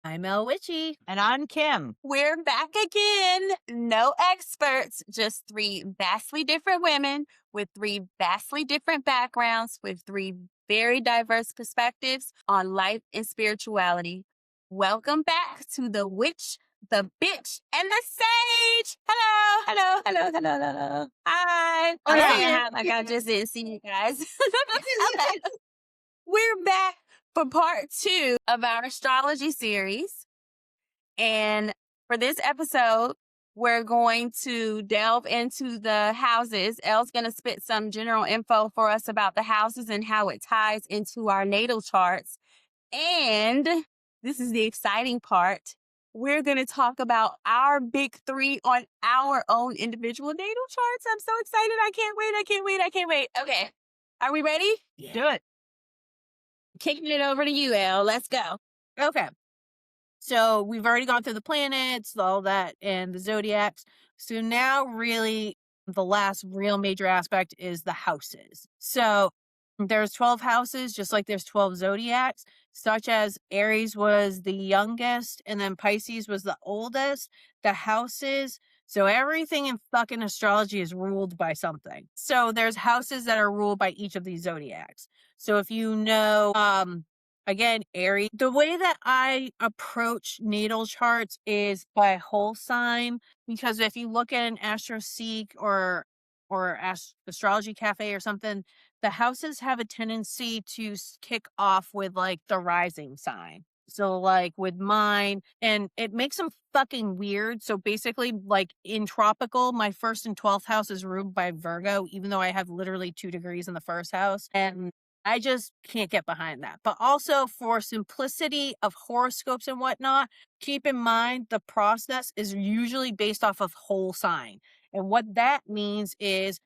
I'm Elle Witchy. And I'm Kim. We're back again. No experts, just three vastly different women with three vastly different backgrounds, with three very diverse perspectives on life and spirituality. Welcome back to The Witch, the Bitch, and the Sage. Hello. Hi. Oh, I'm yeah. saying hi like I just didn't see you guys. Okay. We're back for part 2 of our astrology series. And for this episode, we're going to delve into the houses. Elle's going to spit some general info for us about the houses and how it ties into our natal charts. And this is the exciting part. We're going to talk about our big 3 on our own individual natal charts. I'm so excited. I can't wait. Okay. Are we ready? Yeah. Do it. Kicking it over to you, Elle. Let's go. Okay. So we've already gone through the planets, all that, and the zodiacs. So now really the last real major aspect is the houses. So there's 12 houses, just like there's 12 zodiacs, such as Aries was the youngest and then Pisces was the oldest. The houses, so everything in fucking astrology is ruled by something. So there's houses that are ruled by each of these zodiacs. So if you know, again, Aries, the way that I approach natal charts is by whole sign, because if you look at an AstroSeek or Astrology Cafe or something, the houses have a tendency to kick off with like the rising sign. So like with mine, and it makes them fucking weird. So basically like in tropical, my 1st and 12th house is ruled by Virgo, even though I have literally 2 degrees in the 1st house. And I just can't get behind that. But also for simplicity of horoscopes and whatnot, keep in mind the process is usually based off of whole sign. And what that means is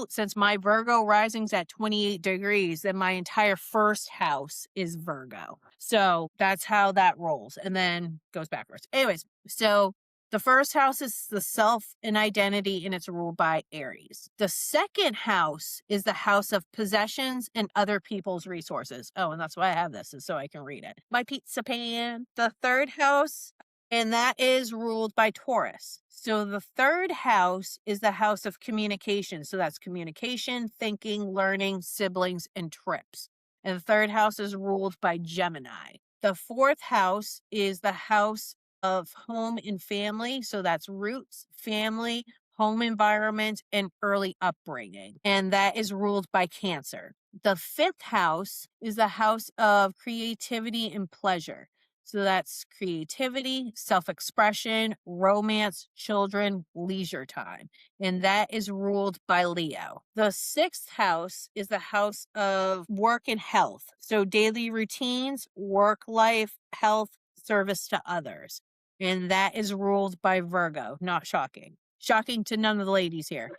since my Virgo rising's at 28 degrees, then my entire 1st house is Virgo. So that's how that rolls and then goes backwards. Anyways, so the 1st house is the self and identity, and it's ruled by Aries. The 2nd house is the house of possessions and other people's resources. Oh, and that's why I have this, is so I can read it. My pizza pan. The 3rd house, and that is ruled by Taurus. So the 3rd house is the house of communication. So that's communication, thinking, learning, siblings, and trips. And the 3rd house is ruled by Gemini. The 4th house is the house of home and family. So that's roots, family, home environment, and early upbringing. And that is ruled by Cancer. The 5th house is the house of creativity and pleasure. So that's creativity, self-expression, romance, children, leisure time. And that is ruled by Leo. The 6th house is the house of work and health. So daily routines, work life, health, service to others. And that is ruled by Virgo. Not shocking. Shocking to none of the ladies here.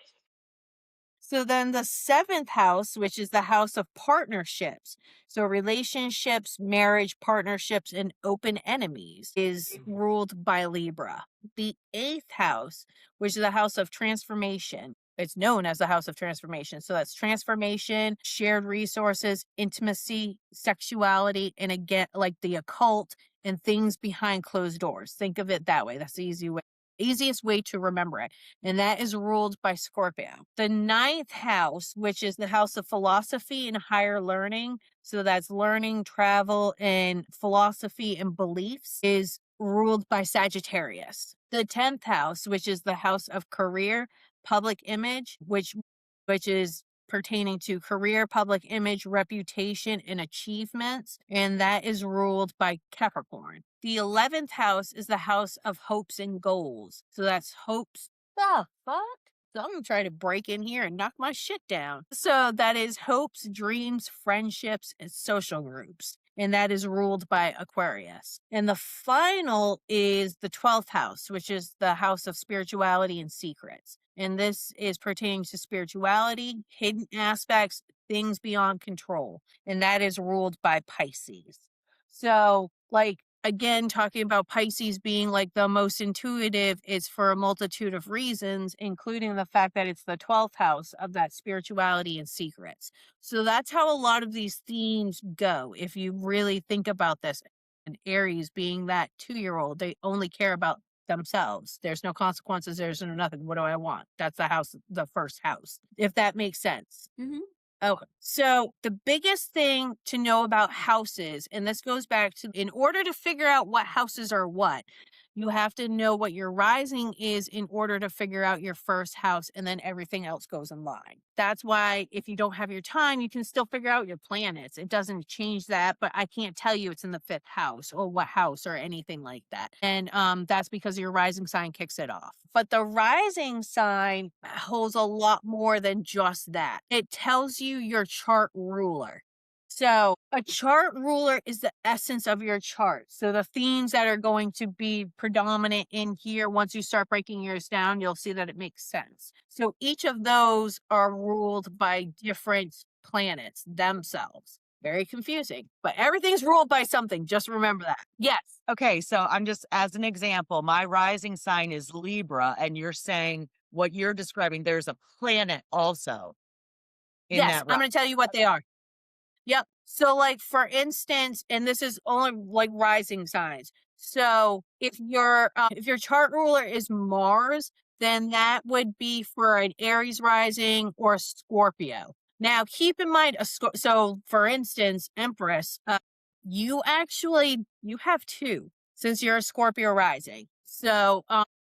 So then the 7th house, which is the house of partnerships. So relationships, marriage, partnerships, and open enemies is ruled by Libra. The 8th house, which is the house of transformation. It's known as the house of transformation. So that's transformation, shared resources, intimacy, sexuality, and again, like the occult and things behind closed doors. Think of it that way. That's the easiest way to remember it. And that is ruled by Scorpio. The 9th house, which is the house of philosophy and higher learning. So that's learning, travel, and philosophy and beliefs, is ruled by Sagittarius. The 10th house, which is the house of career, public image, which is pertaining to career, public image, reputation, and achievements. And that is ruled by Capricorn. The 11th house is the house of hopes and goals. So that's hopes. The fuck? So I'm going to try to break in here and knock my shit down. So that is hopes, dreams, friendships, and social groups. And that is ruled by Aquarius. And the final is the 12th house, which is the house of spirituality and secrets. And this is pertaining to spirituality, hidden aspects, things beyond control. And that is ruled by Pisces. So, like, again, talking about Pisces being like the most intuitive is for a multitude of reasons, including the fact that it's the 12th house of that spirituality and secrets. So that's how a lot of these themes go, if you really think about this. And Aries being that 2-year-old, they only care about themselves. There's no consequences. There's no nothing. What do I want? That's the house, the first house, if that makes sense. Mm-hmm. Okay. So the biggest thing to know about houses, and this goes back to in order to figure out what houses are what, you have to know what your rising is in order to figure out your first house, and then everything else goes in line. That's why if you don't have your time, you can still figure out your planets. It doesn't change that, but I can't tell you it's in the fifth house or what house or anything like that. And that's because your rising sign kicks it off. But the rising sign holds a lot more than just that. It tells you your chart ruler. So a chart ruler is the essence of your chart. So the themes that are going to be predominant in here, once you start breaking yours down, you'll see that it makes sense. So each of those are ruled by different planets themselves. Very confusing, but everything's ruled by something. Just remember that. Yes. Okay, so I'm just as an example, my rising sign is Libra, and you're saying what you're describing, there's a planet also in Yes. that I'm going to tell you what they are. Yep. So, like, for instance, and this is only like rising signs. So, if your chart ruler is Mars, then that would be for an Aries rising or a Scorpio. Now, keep in mind, so for instance, Empress, you have two since you're a Scorpio rising. So,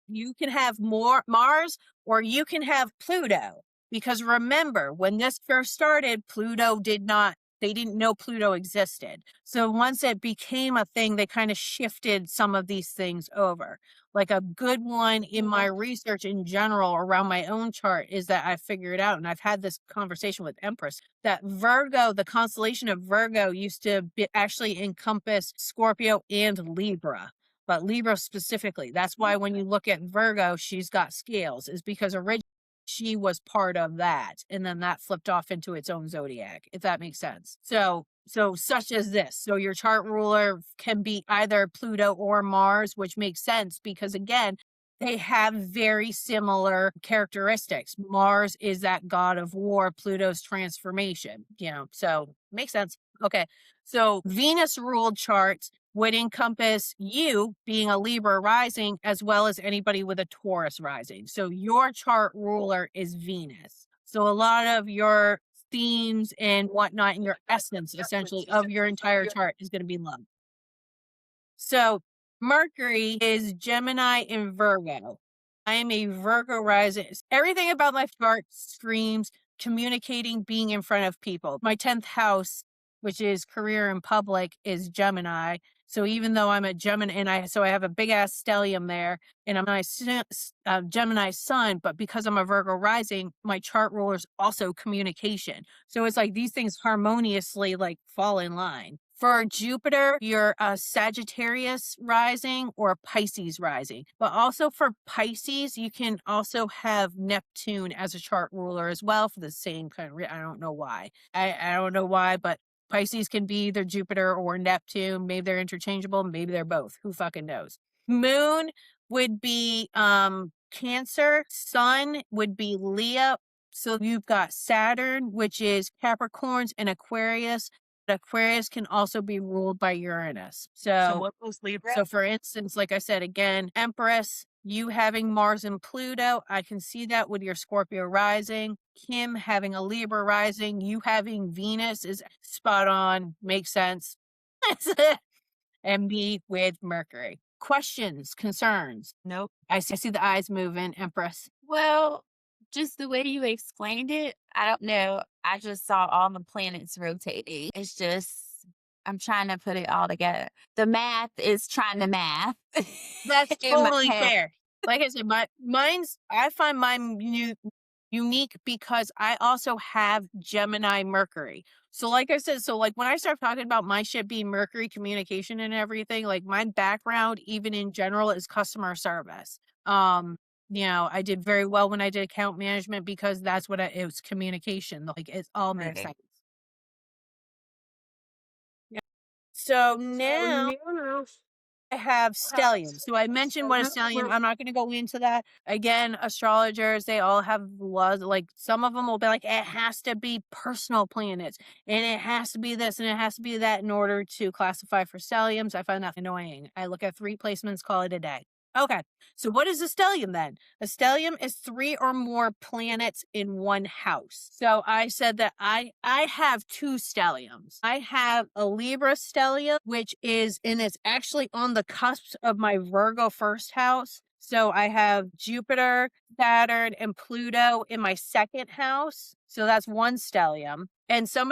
you can have more Mars or you can have Pluto. Because remember, when this first started, Pluto did not they didn't know Pluto existed. So once it became a thing, they kind of shifted some of these things over. Like a good one in my research in general around my own chart is that I figured out, and I've had this conversation with Empress, that Virgo, the constellation of Virgo used to actually encompass Scorpio and Libra. But Libra specifically, that's why when you look at Virgo, she's got scales, is because originally she was part of that, and then that flipped off into its own zodiac, if that makes sense. So such as this. So your chart ruler can be either Pluto or Mars, which makes sense because again, they have very similar characteristics. Mars is that god of war, Pluto's transformation, so makes sense. Okay. So Venus ruled charts would encompass you being a Libra rising as well as anybody with a Taurus rising. So your chart ruler is Venus. So a lot of your themes and whatnot and your essence essentially of your entire chart is going to be love. So Mercury is Gemini and Virgo. I am a Virgo rising. Everything about my chart screams communicating, being in front of people. My 10th house, which is career in public, is Gemini. So even though I'm a Gemini and I have a big ass stellium there and I'm a Gemini sun, but because I'm a Virgo rising, my chart ruler is also communication. So it's like these things harmoniously like fall in line. For Jupiter, you're a Sagittarius rising or a Pisces rising. But also for Pisces, you can also have Neptune as a chart ruler as well for the same kind of I don't know why. I don't know why, but Pisces can be either Jupiter or Neptune. Maybe they're interchangeable. Maybe they're both. Who fucking knows? Moon would be Cancer. Sun would be Leo. So you've got Saturn, which is Capricorns and Aquarius. Aquarius can also be ruled by Uranus. So what was Libra? So for instance, like I said, again, Empress, you having Mars and Pluto, I can see that with your Scorpio rising. Kim having a Libra rising, you having Venus is spot on, makes sense. And me with Mercury. Questions, concerns? Nope. I see the eyes moving, Empress. Well, just the way you explained it, I don't know. I just saw all the planets rotating. It's just, I'm trying to put it all together. The math is trying to math. That's in my totally head. fair. Like I said, I find mine unique because I also have Gemini Mercury. So like I said, so like when I start talking about my shit being Mercury communication and everything, like my background, even in general, is customer service. I did very well when I did account management because that's what it was communication. Like it all makes Right. sense. Yeah. So now I have stellium. So I mentioned what a stellium. I'm not going to go into that. Again, astrologers, they all have laws. Like some of them will be like, it has to be personal planets, and it has to be this, and it has to be that in order to classify for stelliums. I find that annoying. I look at 3 placements, call it a day. Okay, so what is a stellium then? A stellium is 3 or more planets in one house. So I said that I have 2 stelliums. I have a Libra stellium, which is, and it's actually on the cusp of my Virgo first house. So I have Jupiter, Saturn, and Pluto in my second house. So that's 1 stellium. And some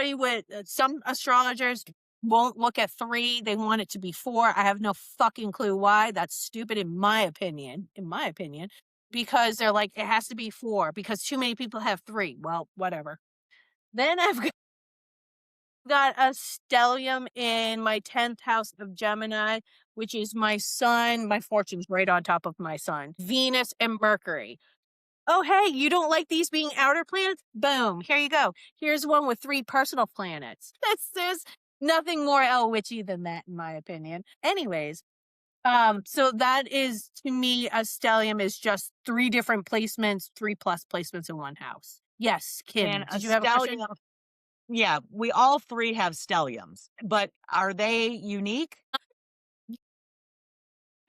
astrologers won't look at 3. They want it to be 4. I have no fucking clue why. That's stupid in my opinion. Because they're like, it has to be 4 because too many people have 3. Well, whatever. Then I've got a stellium in my 10th house of Gemini, which is my sun. My fortune's right on top of my sun. Venus and Mercury. Oh, hey, you don't like these being outer planets? Boom. Here you go. Here's one with 3 personal planets. There's nothing more Elle witchy than that, in my opinion. Anyways, so that is, to me, a stellium is just 3 different placements, 3 plus placements in one house. Yes, Kim, And a did you have a question? stellium, yeah, we all 3 have stelliums, but are they unique?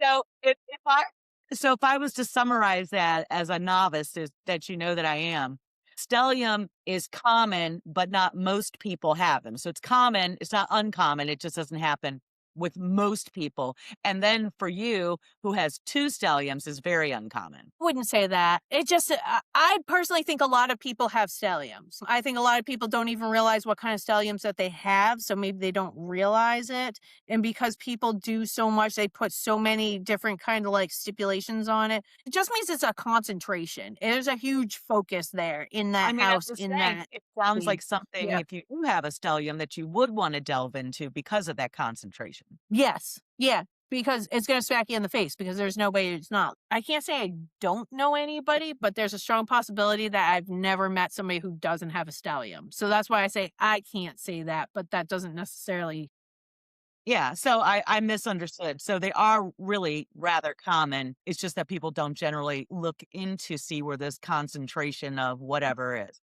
So if I was to summarize that as a novice, is that you know that I am, stellium is common, but not most people have them. So it's common, it's not uncommon, it just doesn't happen with most people. And then for you, who has 2 stelliums, is very uncommon. Wouldn't say that. It just, I personally think a lot of people have stelliums. I think a lot of people don't even realize what kind of stelliums that they have, so maybe they don't realize it. And because people do so much, they put so many different kind of like stipulations on it. It just means it's a concentration. There's a huge focus there in that I mean, I'm house, just in saying, that it sounds thing. like something, Yeah. if you do have a stellium, that you would want to delve into because of that concentration. Yes. Yeah. Because it's going to smack you in the face because there's no way it's not. I can't say I don't know anybody, but there's a strong possibility that I've never met somebody who doesn't have a stellium. So that's why I say I can't say that, but that doesn't necessarily. Yeah, so I misunderstood. So they are really rather common. It's just that people don't generally look into see where this concentration of whatever is.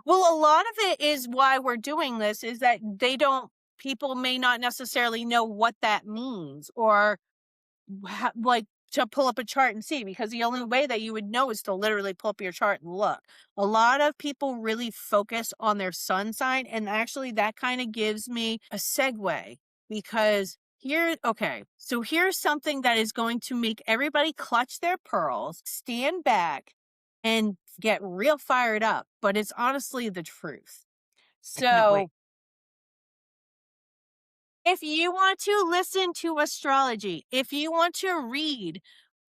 Well, a lot of it is why we're doing this is that people may not necessarily know what that means or like to pull up a chart and see, because the only way that you would know is to literally pull up your chart and look. A lot of people really focus on their sun sign, and actually that kind of gives me a segue because so here's something that is going to make everybody clutch their pearls, stand back, and get real fired up, but it's honestly the truth. I can't wait. So if you want to listen to astrology, if you want to read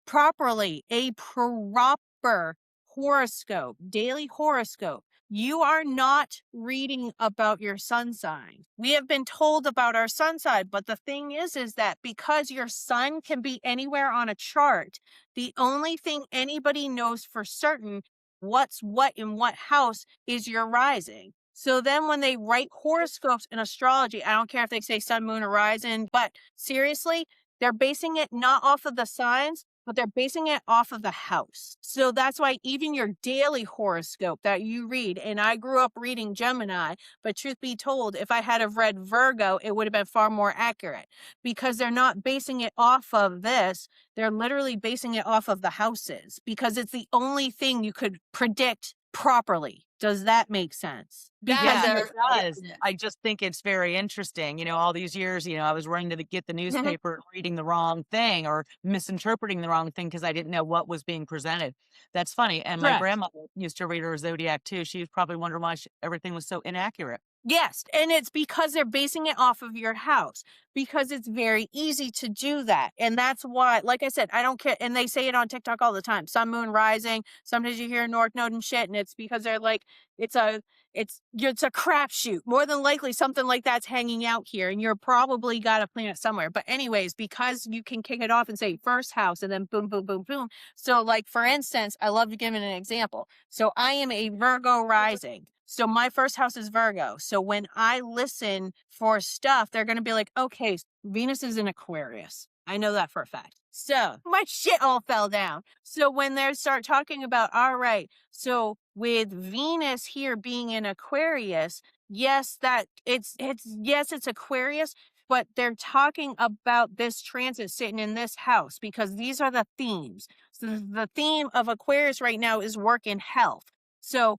properly a proper horoscope, daily horoscope, you are not reading about your sun sign. We have been told about our sun sign, but the thing is that because your sun can be anywhere on a chart, the only thing anybody knows for certain what's what in what house is your rising. So then when they write horoscopes in astrology, I don't care if they say sun, moon, or rising, but seriously, they're basing it not off of the signs, but they're basing it off of the house. So that's why even your daily horoscope that you read, and I grew up reading Gemini, but truth be told, if I had have read Virgo, it would have been far more accurate because they're not basing it off of this. They're literally basing it off of the houses because it's the only thing you could predict properly. Does that make sense? Because Yeah, it Yeah. does. I just think it's very interesting. All these years, I was running to get the newspaper, reading the wrong thing or misinterpreting the wrong thing because I didn't know what was being presented. That's funny. And my correct. grandmother used to read her zodiac too. She was probably wondering why everything was so inaccurate. Yes, and it's because they're basing it off of your house because it's very easy to do that. And that's why, like I said, I don't care. And they say it on TikTok all the time, sun, moon, rising. Sometimes you hear North Node and shit, and it's because they're like, it's a crapshoot. More than likely something like that's hanging out here, and you're probably got a planet somewhere. But anyways, because you can kick it off and say first house and then boom, boom, boom, boom. So like, for instance, I love to give an example. So I am a Virgo rising. So my first house is Virgo. So when I listen for stuff, they're going to be like, okay, Venus is in Aquarius. I know that for a fact. So my shit all fell down. So when they start talking about, all right, so with Venus here being in Aquarius, yes, it's Aquarius, but they're talking about this transit sitting in this house because these are the themes. So the theme of Aquarius right now is work and health. So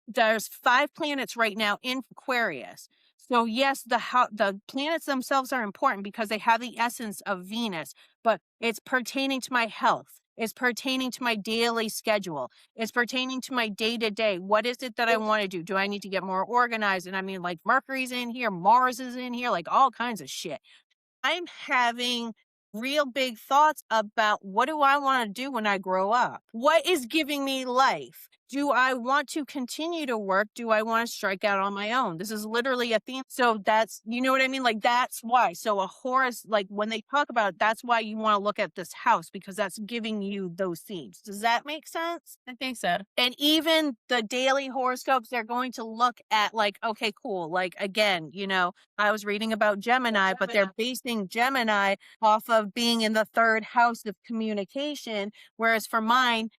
there's 5 planets right now in Aquarius. So yes, the planets themselves are important because they have the essence of Venus, but it's pertaining to my health. It's pertaining to my daily schedule. It's pertaining to my day to day. What is it that I want to do? Do I need to get more organized? And I mean, like Mercury's in here, Mars is in here, like all kinds of shit. I'm having real big thoughts about what do I want to do when I grow up? What is giving me life? Do I want to continue to work? Do I want to strike out on my own? This is literally a theme. So that's, you know what I mean? Like that's why. So a Horus, like when they talk about it, that's why you want to look at this house because that's giving you those themes. Does that make sense? I think so. And even the daily horoscopes, they're going to look at like, okay, cool. Like again, I was reading about Gemini, but they're basing Gemini off of being in the 3rd house of communication. Whereas for mine,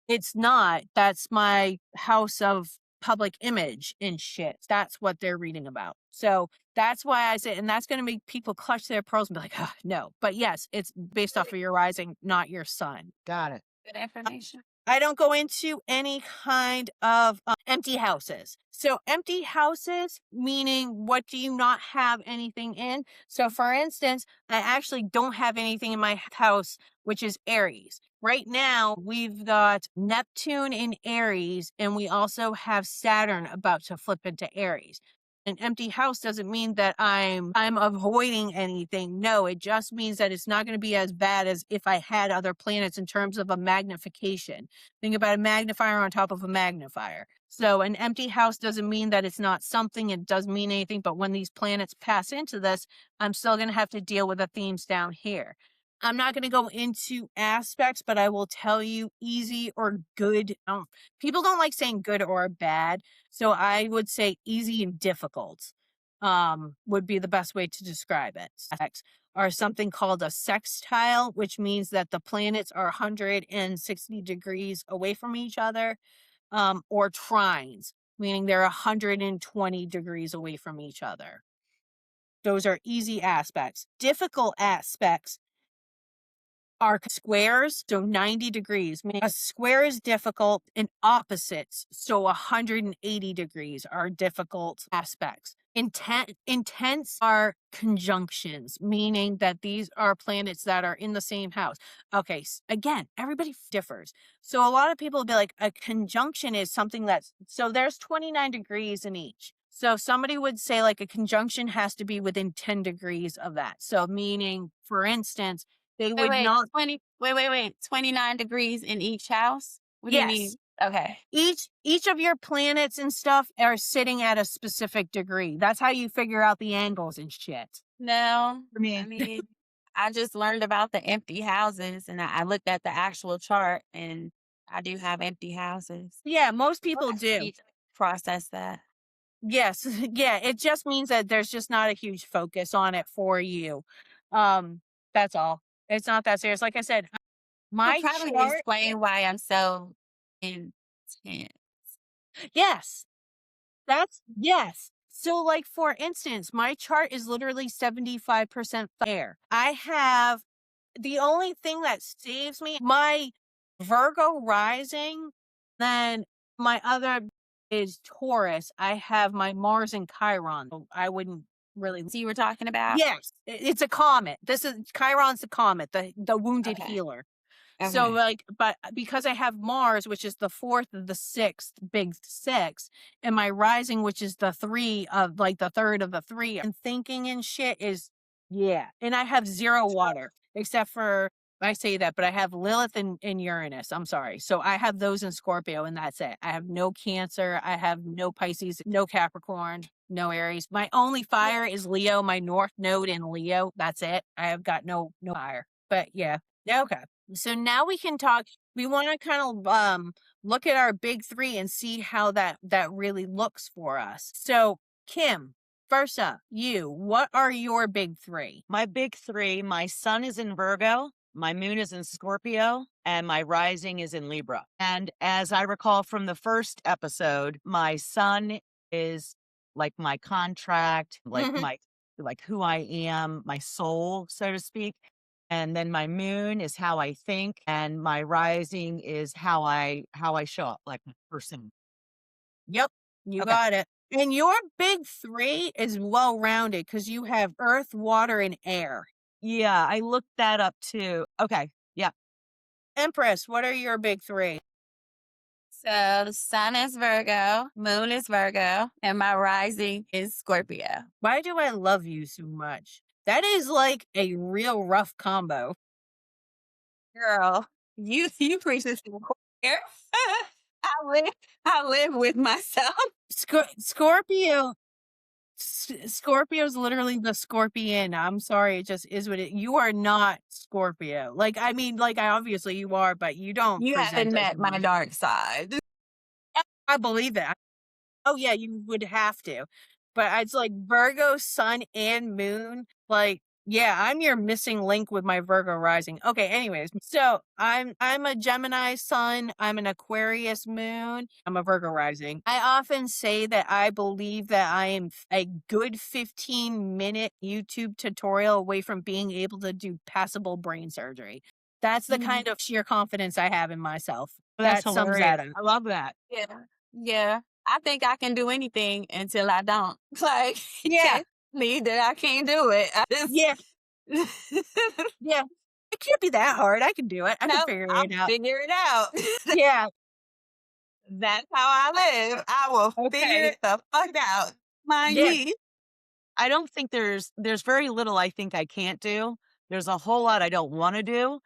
it's not. That's my house of public image and shit. That's what they're reading about. So that's why I say, and that's going to make people clutch their pearls and be like, oh, no. But yes, it's based off of your rising, not your sun. Got it. Good information. I don't go into any kind of empty houses. So empty houses, meaning what do you not have anything in? So for instance, I actually don't have anything in my house, which is Aries. Right now, we've got Neptune in Aries, and we also have Saturn about to flip into Aries. An empty house doesn't mean that I'm avoiding anything. No, it just means that it's not going to be as bad as if I had other planets in terms of a magnification. Think about a magnifier on top of a magnifier. So an empty house doesn't mean that it's not something. It doesn't mean anything. But when these planets pass into this, I'm still going to have to deal with the themes down here. I'm not going to go into aspects, but I will tell you easy or good. People don't like saying good or bad. So I would say easy and difficult would be the best way to describe it. Are something called a sextile, which means that the planets are 160 degrees away from each other, or trines, meaning they're 120 degrees away from each other. Those are easy aspects. Difficult aspects are squares, so 90 degrees. Meaning a square is difficult, and opposites, so 180 degrees, are difficult aspects. Intense are conjunctions, meaning that these are planets that are in the same house. Okay, again, everybody differs. So a lot of people will be like, a conjunction is something so there's 29 degrees in each. So somebody would say like a conjunction has to be within 10 degrees of that. So meaning, for instance, they would not. 29 degrees in each house? What do you mean? Yes. Okay. Each of your planets and stuff are sitting at a specific degree. That's how you figure out the angles and shit. No. I mean, I mean, I just learned about the empty houses and I looked at the actual chart and I do have empty houses. yeah, most people I do. need to process that. Yes. Yeah, it just means that there's just not a huge focus on it for you. That's all. It's not that serious. Like I said, my You'll probably chart. explain why I'm so intense. Yes. Yes. So like for instance, my chart is literally 75% air. I have the only thing that saves me, my Virgo rising, then my other is Taurus. I have my Mars and Chiron. So I wouldn't really. So you were talking about? Yes, it's a comet. This is Chiron's the comet, the wounded Okay. healer. Okay. So like, but because I have Mars, which is the 4th of the 6th, big 6, and my rising, which is the 3 of like the 3rd of the 3, and thinking and shit is, yeah. And I have 0 water, except for, I say that, but I have Lilith and Uranus. I'm sorry. So I have those in Scorpio, and that's it. I have no Cancer. I have no Pisces, no Capricorn, no Aries. My only fire is Leo, my North Node in Leo. That's it. I have got no fire. But yeah. Okay. So now we can talk. We want to kind of look at our big 3 and see how that really looks for us. So Kim, first up, what are your big three? My big three, my sun is in Virgo, my moon is in Scorpio, and my rising is in Libra. And as I recall from the first episode, my sun is like my contract, like who I am, my soul, so to speak. And then my moon is how I think, and my rising is how I show up, like my person. Yep, you Okay. got it. And your big three is well rounded because you have earth, water, and air. Yeah, I looked that up too. Okay. Yeah. Empress, what are your big three? So the sun is Virgo, moon is Virgo, and my rising is Scorpio. Why do I love you so much? That is like a real rough combo. Girl, you preach this to the choir. I live with myself. Scorpio. Scorpio's literally the scorpion. I'm sorry, it just is what it. You are not Scorpio. Like, I mean, like, obviously you are, but you don't. You present haven't as met my one. dark side. I believe it. Oh yeah, you would have to. But it's like Virgo, sun, and moon. Like, yeah, I'm your missing link with my Virgo rising. Okay, anyways. So I'm a Gemini sun, I'm an Aquarius moon, I'm a Virgo rising. I often say that I believe that I am a good 15-minute YouTube tutorial away from being able to do passable brain surgery. That's the kind of sheer confidence I have in myself. That's That sums hilarious. that up. I love that. Yeah. Yeah. I think I can do anything until I don't. Like, Yeah. me that I can't do it. I just, Yeah. Yeah. It can't be that hard. I can do it. I can no, figure I'll it out. figure it out. Yeah. That's how I live. I will figure Okay. it the fuck out. Mind Yeah. me. I don't think there's very little I think I can't do. There's a whole lot I don't want to do,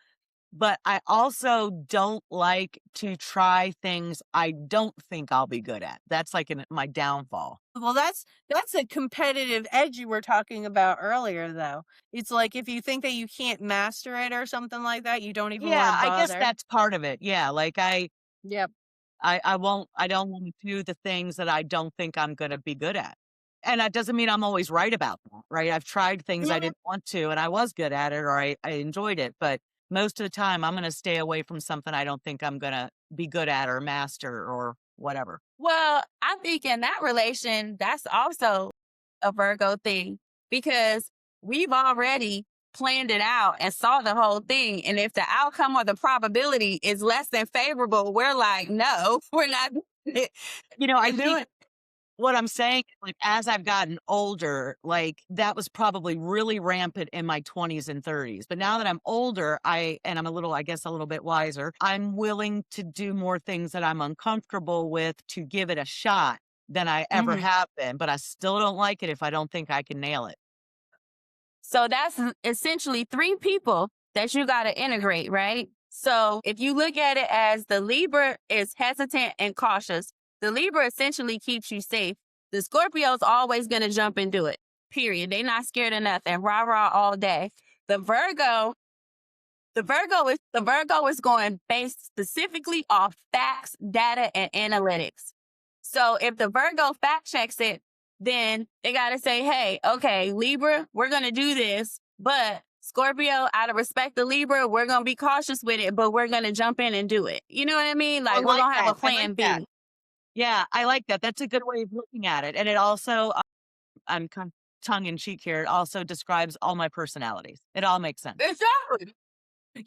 but I also don't like to try things I don't think I'll be good at. That's like my downfall. Well, that's a competitive edge you were talking about earlier, though. It's like if you think that you can't master it or something like that, you don't even Yeah, want to I guess bother. that's part of it. Yeah, like Yep. I don't want to do the things that I don't think I'm going to be good at. And that doesn't mean I'm always right about that, right? I've tried things I Mhm. didn't want to and I was good at it or I enjoyed it, but most of the time I'm going to stay away from something I don't think I'm going to be good at or master or whatever. Well, I think in that relation, that's also a Virgo thing because we've already planned it out and saw the whole thing. And if the outcome or the probability is less than favorable, we're like, no, we're not doing it. I Do think it. what I'm saying, like, as I've gotten older, like, that was probably really rampant in my 20s and 30s. But now that I'm older, and I'm I guess, a little bit wiser, I'm willing to do more things that I'm uncomfortable with to give it a shot than I ever Mhm. have been. But I still don't like it if I don't think I can nail it. So that's essentially three people that you got to integrate, right? So if you look at it as the Libra is hesitant and cautious, the Libra essentially keeps you safe. The Scorpio's always going to jump and do it, period. They're not scared of nothing. Rah, rah all day. The Virgo is going based specifically off facts, data, and analytics. So if the Virgo fact checks it, then they got to say, hey, okay, Libra, we're going to do this, but Scorpio, out of respect to Libra, we're going to be cautious with it, but we're going to jump in and do it. You know what I mean? Like, we're going to have a plan B. Yeah, I like that. That's a good way of looking at it. And it also, I'm kind of tongue in cheek here, it also describes all my personalities. It all makes sense. Exactly.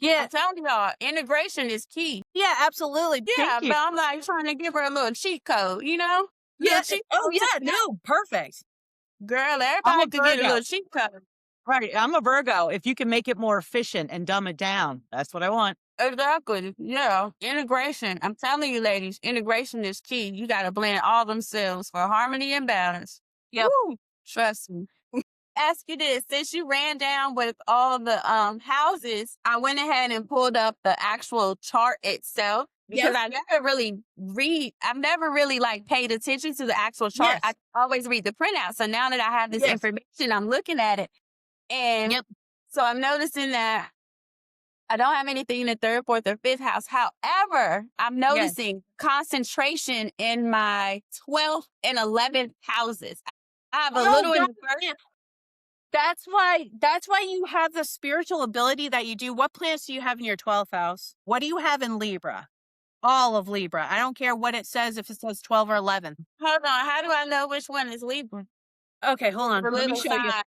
Yeah. I'm telling y'all, integration is key. Yeah, absolutely. Yeah, Thank you. but I'm like trying to give her a little cheat code, you know? Yeah. Little cheat Oh, code to yeah. the- No, perfect. Girl, everybody could get a Virgo. little cheat code. Right. I'm a Virgo. If you can make it more efficient and dumb it down, that's what I want. Exactly. Yeah. Integration. I'm telling you, ladies, integration is key. You got to blend all themselves for harmony and balance. Yep. Woo, trust me. Ask you this, since you ran down with all the houses, I went ahead and pulled up the actual chart itself because Yes. I've never really like paid attention to the actual chart. Yes. I always read the printout. So now that I have this Yes. information, I'm looking at it. And Yep. so I'm noticing that I don't have anything in the third, fourth, or fifth house. However, I'm noticing concentration in my 12th and 11th houses. I have a Oh, little in the first. yeah. That's why you have the spiritual ability that you do. What planets do you have in your 12th house? What do you have in Libra? All of Libra. I don't care what it says, if it says 12 or 11. Hold on. How do I know which one is Libra? Okay, hold on. The Let me little show you. sign.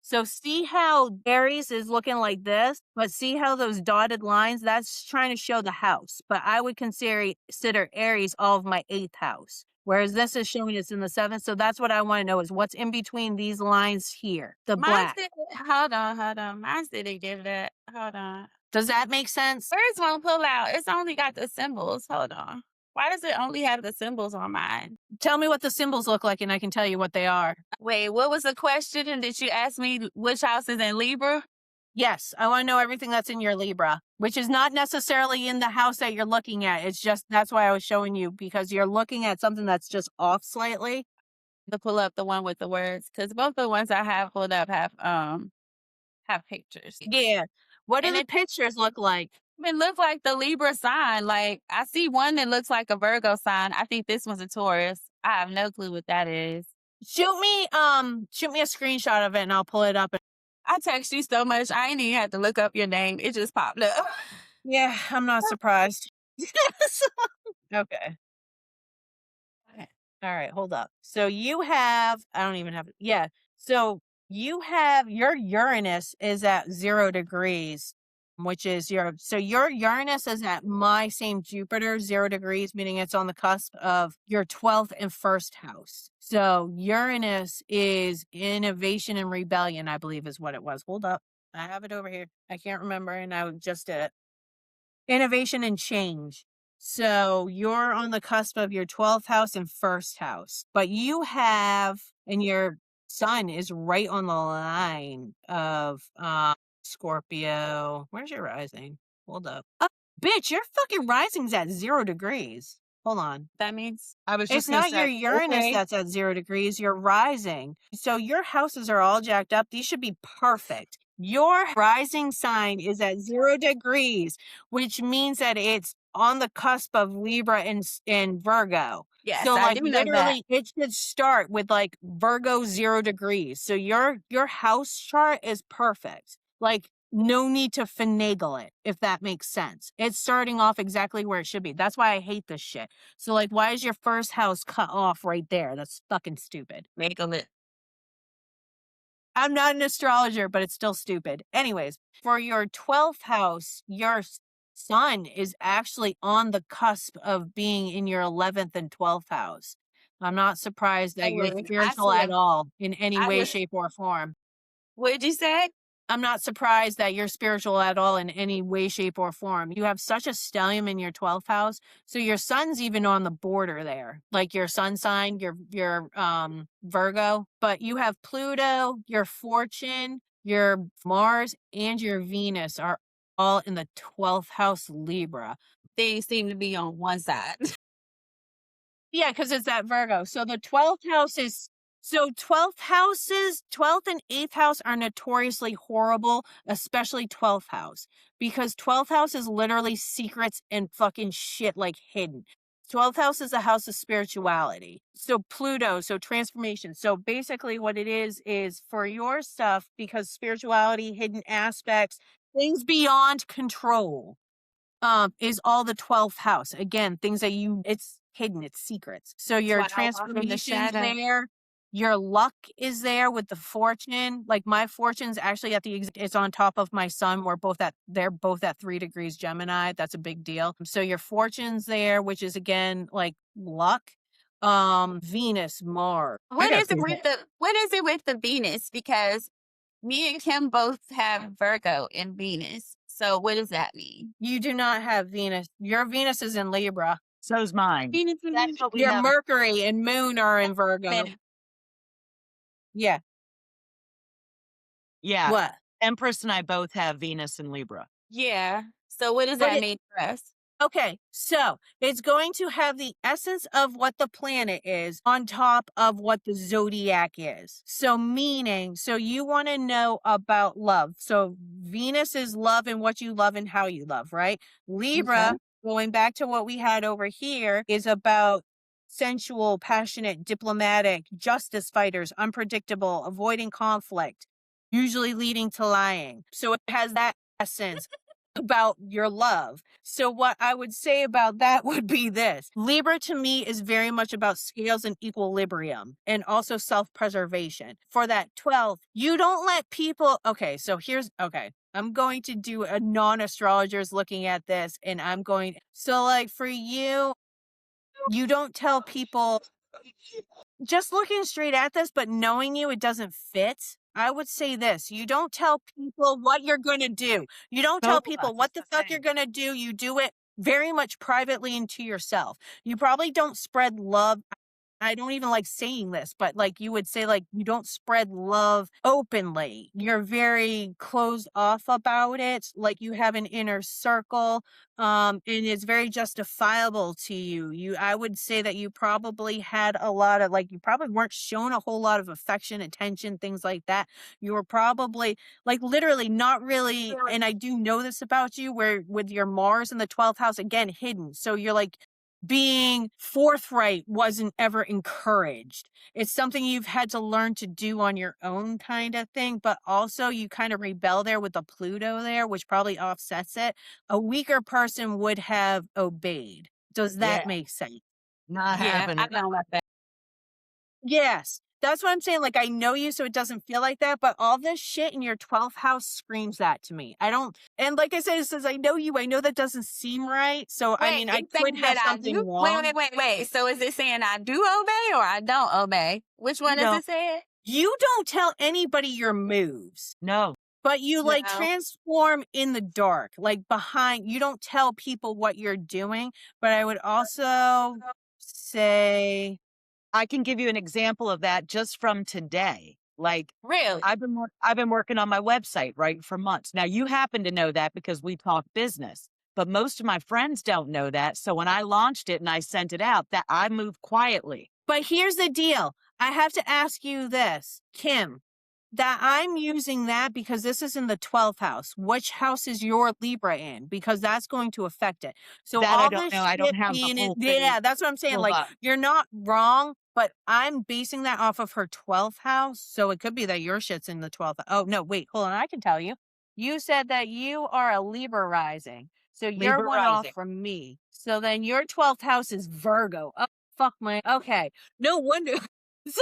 So see how Aries is looking like this, but see how those dotted lines, that's trying to show the house. But I would consider Aries all of my 8th house. Whereas this is showing it's in the 7th. So that's what I want to know is what's in between these lines here, the Mine black. didn't. Hold on. Mine didn't give that. Hold on. Does that make sense? Where's one pull out? It's only got the symbols. Hold on. Why does it only have the symbols on mine? Tell me what the symbols look like and I can tell you what they are. Wait, what was the question? And did you ask me which house is in Libra? Yes, I want to know everything that's in your Libra, which is not necessarily in the house that you're looking at. It's just, that's why I was showing you, because you're looking at something that's just off slightly. To pull up the one with the words, because both the ones I have pulled up have pictures. Yeah. What do And the it pictures look like? look like the Libra sign. Like I see one that looks like a Virgo sign. I think this one's a Taurus. I have no clue what that is. Shoot me a screenshot of it and I'll pull it up. I text you so much, I ain't even have to look up your name. It just popped up. Yeah, I'm not surprised. Okay. All right, hold up. So you have, I don't even have, yeah. So you have, your Uranus is at 0 degrees, which is your Uranus is at my same Jupiter, 0 degrees, meaning it's on the cusp of your 12th and 1st house. So Uranus is innovation and rebellion, I believe is what it was. Hold up. I have it over here. I can't remember, and I just did it. Innovation and change. So you're on the cusp of your 12th house and 1st house, but you have, and your sun is right on the line of Scorpio. Where's your rising? Hold up. Oh, bitch, your fucking rising's at 0 degrees. Hold on. That means I was just It's gonna not your say, Uranus okay. that's at 0 degrees, you're rising. So your houses are all jacked up. These should be perfect. Your rising sign is at 0 degrees, which means that it's on the cusp of Libra and Virgo. Yes, So I like do know that. literally it should start with like Virgo 0 degrees. So your house chart is perfect. Like no need to finagle it, if that makes sense. It's starting off exactly where it should be. That's why I hate this shit. So like, why is your first house cut off right there? That's fucking stupid. Make a list. I'm not an astrologer, but it's still stupid. Anyways, for your 12th house, your sun is actually on the cusp of being in your 11th and 12th house. I'm not surprised that you're I spiritual see at him. all in any I way, just, shape, or form. what did you say? I'm not surprised that you're spiritual at all in any way, shape, or form. You have such a stellium in your 12th house. So your sun's even on the border there, like your sun sign, your Virgo. But you have Pluto, your fortune, your Mars, and your Venus are all in the 12th house Libra. Things seem to be on one side. Yeah, because it's that Virgo. So the 12th house is, so 12th houses, 12th and 8th house are notoriously horrible, especially 12th house, because 12th house is literally secrets and fucking shit like hidden. 12th house is a house of spirituality. So Pluto, so transformation. So basically what it is for your stuff, because spirituality, hidden aspects, things beyond control is all the 12th house. Again, things that it's hidden, it's secrets. So That's your why I walk in the transformation's shadow. there, your luck is there with the fortune. Like my fortune's actually at it's on top of my sun. They're both at 3 degrees Gemini. That's a big deal. So your fortune's there, which is again like luck. Venus, Mars. What is it with the Venus? Because me and Kim both have Virgo in Venus. So what does that mean? You do not have Venus. Your Venus is in Libra. so's mine. Venus in That's what we Your have. Mercury and Moon are in Virgo. Libra. Yeah. Yeah. What? Empress and I both have Venus and Libra. Yeah. So what does But that mean for us? Okay, so it's going to have the essence of what the planet is on top of what the zodiac is. So meaning, so you want to know about love. So Venus is love and what you love and how you love, right? Libra, Okay. going back to what we had over here, is about sensual, passionate, diplomatic, justice fighters, unpredictable, avoiding conflict, usually leading to lying. So it has that essence about your love. So what I would say about that would be this. Libra to me is very much about scales and equilibrium and also self-preservation. For that 12, you don't let people, okay, so I'm going to do a non-astrologer's looking at this and so like for you, you don't tell people just looking straight at this, but knowing you, it doesn't fit. I would say this. You don't tell people what you're going to do. You don't tell Totally. people what the fuck you're going to do. You do it very much privately and to yourself. You probably don't spread love. I don't even like saying this, but like you would say, like, you don't spread love openly. You're very closed off about it. Like you have an inner circle. And it's very justifiable to you. I would say that you probably had a lot of you probably weren't shown a whole lot of affection, attention, things like that. You were probably like literally not really. And I do know this about you where with your Mars in the 12th house, again, hidden. So you're like, being forthright wasn't ever encouraged. It's something you've had to learn to do on your own kind of thing, but also you kind of rebel there with the Pluto there, which probably offsets it. A weaker person would have obeyed. Does that make sense? Not Yeah, happening. I don't like that. Yes. That's what I'm saying. Like, I know you, so it doesn't feel like that, but all this shit in your 12th house screams that to me. And like I said, it says, I know you. I know that doesn't seem right. So, I mean, I it's saying could have that I something do. wrong. Wait. So is it saying I do obey or I don't obey? Which one is No. it saying? You don't tell anybody your moves. No. But you like No. transform in the dark, like behind, you don't tell people what you're doing. But I would also say, I can give you an example of that just from today. Like Really? I've been working on my website, right, for months. Now you happen to know that because we talk business, but most of my friends don't know that. So when I launched it and I sent it out, that I moved quietly. but here's the deal. I have to ask you this, Kim, that I'm using that because this is in the 12th house. Which house is your Libra in? Because that's going to affect it. So That I all don't this know. I don't shit have the being in, whole thing yeah, that's what I'm saying. pulled Like, up. you're not wrong, but I'm basing that off of her 12th house. So it could be that your shit's in the 12th. Oh, no, wait, hold on. I can tell you. You said that you are a Libra rising. So you're Libra one off rising. from me. So then your 12th house is Virgo. Oh, fuck my. Okay. No wonder. So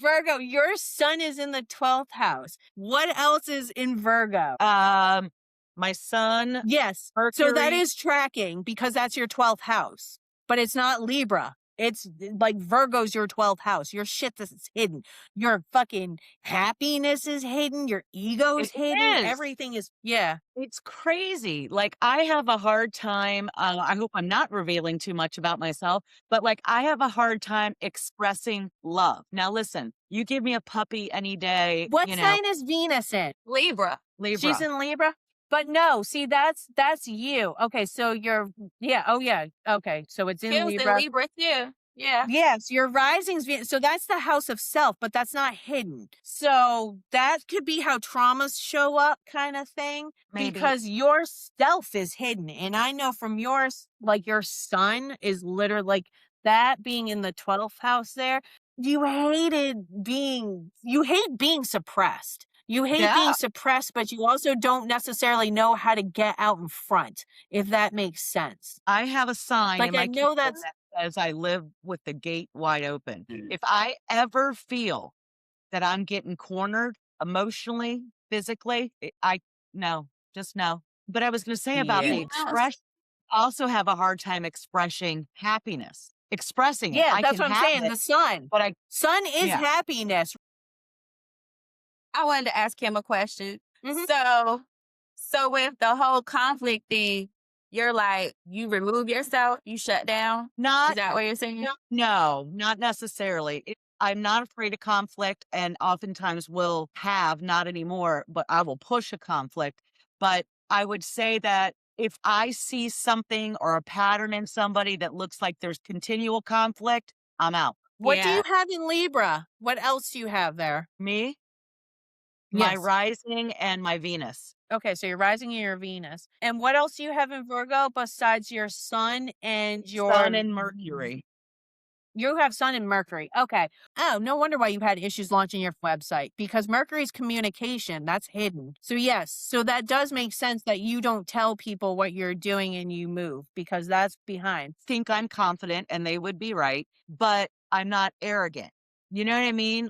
Virgo, your sun is in the 12th house. What else is in Virgo? My son, Yes. Mercury. So that is tracking because that's your 12th house, but it's not Libra. It's like Virgo's your 12th house. Your shit is hidden. Your fucking happiness is hidden. Your ego's It hidden. is. Everything is, yeah. It's crazy. Like I have a hard time. I hope I'm not revealing too much about myself, but like I have a hard time expressing love. Now, listen, you give me a puppy any day, What sign is Venus in? Libra. Libra. She's in Libra. But no, see, that's you. Okay, so okay, so it's in Kim's in Libra. Libra too. Yeah. Yes, your rising's Venus. So that's the house of self, but that's not hidden. So that could be how traumas show up, kind of thing. Maybe. Because your self is hidden. And I know from yours, like your sun is literally like that being in the 12th house there. You hate being suppressed. You hate being suppressed, but you also don't necessarily know how to get out in front, if that makes sense. I have a sign Like, in my I know keyboard that's that says I live with the gate wide open. If I ever feel that I'm getting cornered emotionally, physically, no, just no. But I was going to say about the Yeah. expression, I also have a hard time expressing happiness, expressing it. Yeah, I that's can what I'm have saying. it, The sun. but Sun is Yeah. happiness. I wanted to ask him a question. Mhm. So with the whole conflict thing, you're like, you remove yourself, you shut down. Is not that what you're saying? No, not necessarily. I'm not afraid of conflict and oftentimes will have, not anymore, but I will push a conflict. But I would say that if I see something or a pattern in somebody that looks like there's continual conflict, I'm out. What do Yeah. you have in Libra? What else do you have there? Me, my Yes. rising, and my Venus. Okay, so you're rising in your Venus. And what else do you have in Virgo besides your sun and your Sun and Mercury. You have Sun and Mercury. Okay. Oh, no wonder why you had issues launching your website, because Mercury's communication, that's hidden. So yes, so that does make sense that you don't tell people what you're doing and you move, because that's behind. Think I'm confident and they would be right, but I'm not arrogant. You know what I mean?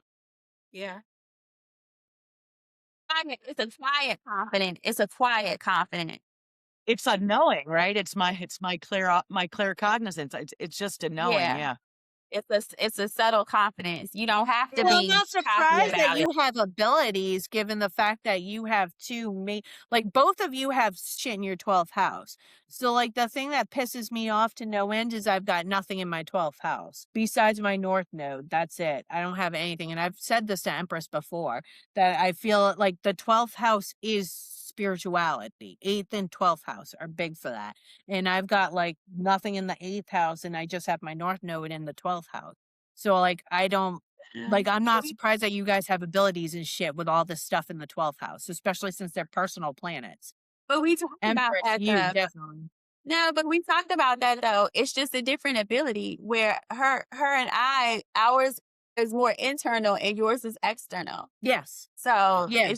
Yeah. It's a quiet confident. It's a quiet confident. It's a knowing, right? It's my my clear cognizance. It's just a knowing, Yeah. yeah. It's a subtle confidence. You don't have to Well, I'm be not cocky surprised that about it. you have abilities, given the fact that you have like both of you have shit in your 12th house. So like the thing that pisses me off to no end is I've got nothing in my 12th house besides my North node. That's it. I don't have anything. And I've said this to Empress before, that I feel like the 12th house is spirituality. 8th and 12th house are big for that. And I've got like nothing in the 8th house, and I just have my North node in the 12th house. So like I don't like, I'm But not we surprised that you guys have abilities and shit with all this stuff in the 12th house, especially since they're personal planets. but we talked about Empress, that you though. definitely. No, but we talked about that though. It's just a different ability where her and ours is more internal and yours is external. Yes. So Yeah.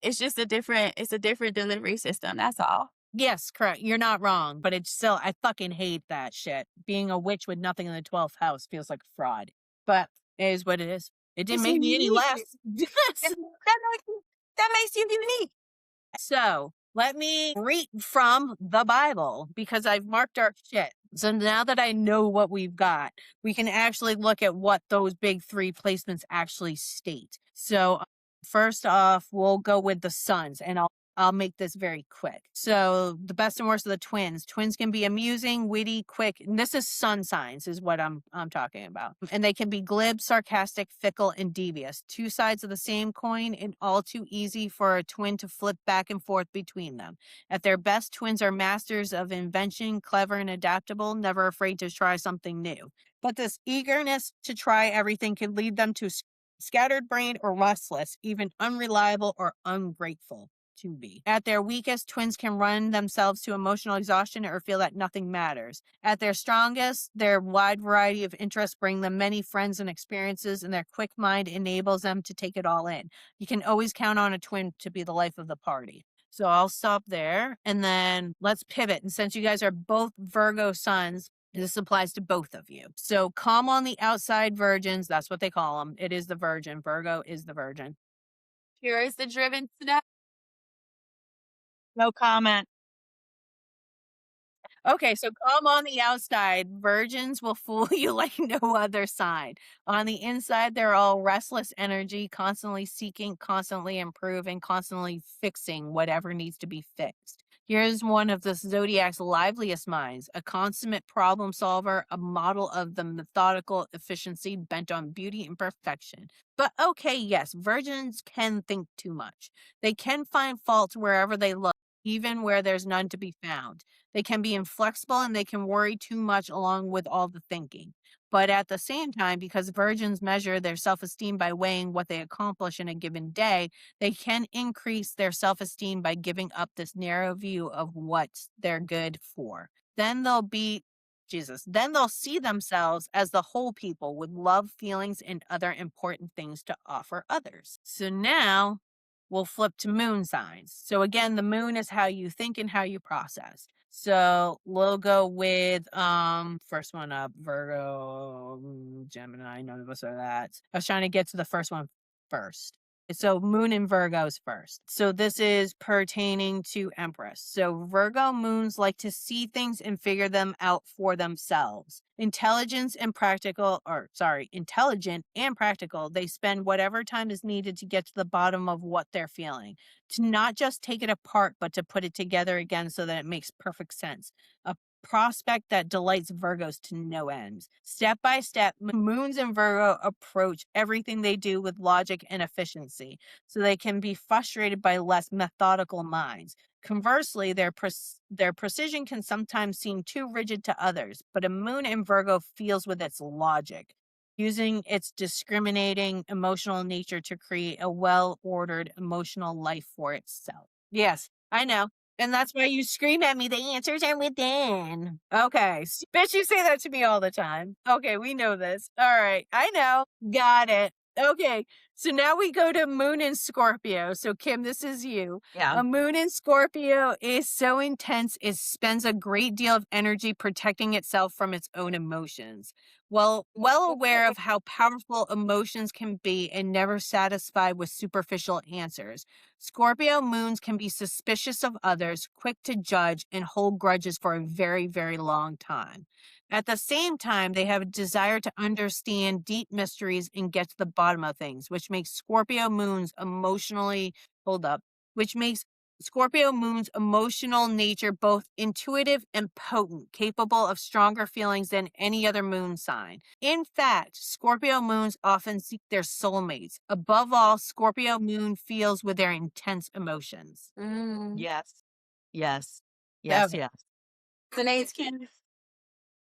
it's just it's a different delivery system. That's all. Yes, correct. You're not wrong, but it's still, I fucking hate that shit. Being a witch with nothing in the 12th house feels like a fraud, but it is what it is. It didn't It's make me any unique. less. That makes you unique. So let me read from the Bible, because I've marked our shit. So now that I know what we've got, we can actually look at what those big three placements actually state. So first off, we'll go with the suns, and I'll make this very quick. So the best and worst of the twins. Twins can be amusing, witty, quick. And this is sun signs, is what I'm talking about. And they can be glib, sarcastic, fickle, and devious. Two sides of the same coin, and all too easy for a twin to flip back and forth between them. At their best, twins are masters of invention, clever and adaptable, never afraid to try something new. But this eagerness to try everything can lead them to scattered brained or restless, even unreliable or ungrateful to be. At their weakest, twins can run themselves to emotional exhaustion or feel that nothing matters. At their strongest, their wide variety of interests bring them many friends and experiences, and their quick mind enables them to take it all in. You can always count on a twin to be the life of the party. So I'll stop there, and then let's pivot. And since you guys are both Virgo suns, this applies to both of you. So calm on the outside virgins, that's what they call them. It is the virgin. Virgo is the virgin. Here is the driven today. No comment. Okay, so calm on the outside. Virgins will fool you like no other sign. On the inside, they're all restless energy, constantly seeking, constantly improving, constantly fixing whatever needs to be fixed. Here's one of the zodiac's liveliest minds, a consummate problem solver, a model of the methodical efficiency bent on beauty and perfection. But okay, yes, virgins can think too much. They can find faults wherever they look, even where there's none to be found. They can be inflexible, and they can worry too much along with all the thinking. But at the same time, because virgins measure their self esteem by weighing what they accomplish in a given day, they can increase their self esteem by giving up this narrow view of what they're good for. Then they'll be Jesus. Then they'll see themselves as the whole people with love, feelings, and other important things to offer others. So now we'll flip to moon signs. So again, the moon is how you think and how you process. So we'll go with first one up, Virgo, Gemini. None of us are that. I was trying to get to the first one first. So moon and Virgo's first. So this is pertaining to Empress. So Virgo moons like to see things and figure them out for themselves. Intelligent and practical, they spend whatever time is needed to get to the bottom of what they're feeling. To not just take it apart, but to put it together again so that it makes perfect sense. A prospect that delights Virgos to no end. Step by step, moons and Virgo approach everything they do with logic and efficiency, so they can be frustrated by less methodical minds. Conversely, their precision can sometimes seem too rigid to others, but a moon in Virgo feels with its logic, using its discriminating emotional nature to create a well-ordered emotional life for itself. Yes, I know. And that's why you scream at me, the answers are within. Okay. Bitch, you say that to me all the time. Okay, we know this. All right. I know. Got it. Okay. So now we go to Moon in Scorpio. So Kim, this is you. Yeah. A Moon in Scorpio is so intense, it spends a great deal of energy protecting itself from its own emotions. Well aware of how powerful emotions can be and never satisfied with superficial answers. Scorpio moons can be suspicious of others, quick to judge, and hold grudges for a very, very long time. At the same time, they have a desire to understand deep mysteries and get to the bottom of things, which makes Scorpio moons emotionally, hold up, which makes Scorpio moon's emotional nature both intuitive and potent, capable of stronger feelings than any other moon sign. In fact, Scorpio moons often seek their soulmates. Above all, Scorpio moon feels with their intense emotions. Yes. Yes. Yes. Okay. Yes. The name's Kim.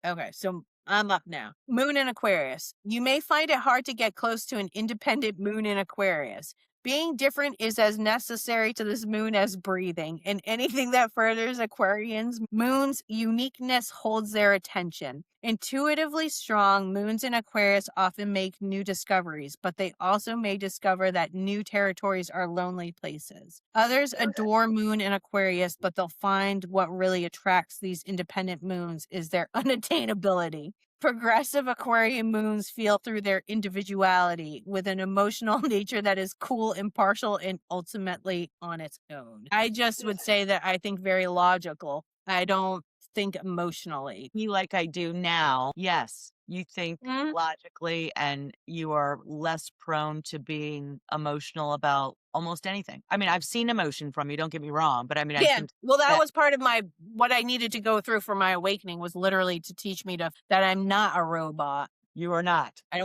Okay, so I'm up now. Moon in Aquarius. You may find it hard to get close to an independent moon in Aquarius. Being different is as necessary to this moon as breathing, and anything that furthers Aquarians' moon's uniqueness holds their attention. Intuitively strong, moons in Aquarius often make new discoveries, but they also may discover that new territories are lonely places. Others adore moon in Aquarius, but they'll find what really attracts these independent moons is their unattainability. Progressive Aquarian moons feel through their individuality with an emotional nature that is cool, impartial, and ultimately on its own. I just would say that I think very logical. I don't think emotionally. Me like I do now. Yes. You think Mhm. logically and you are less prone to being emotional about almost anything. I mean, I've seen emotion from you, don't get me wrong, but I mean, I Yeah. can Well, that that was part of my what I needed to go through for my awakening was literally to teach me that I'm not a robot. you are not. I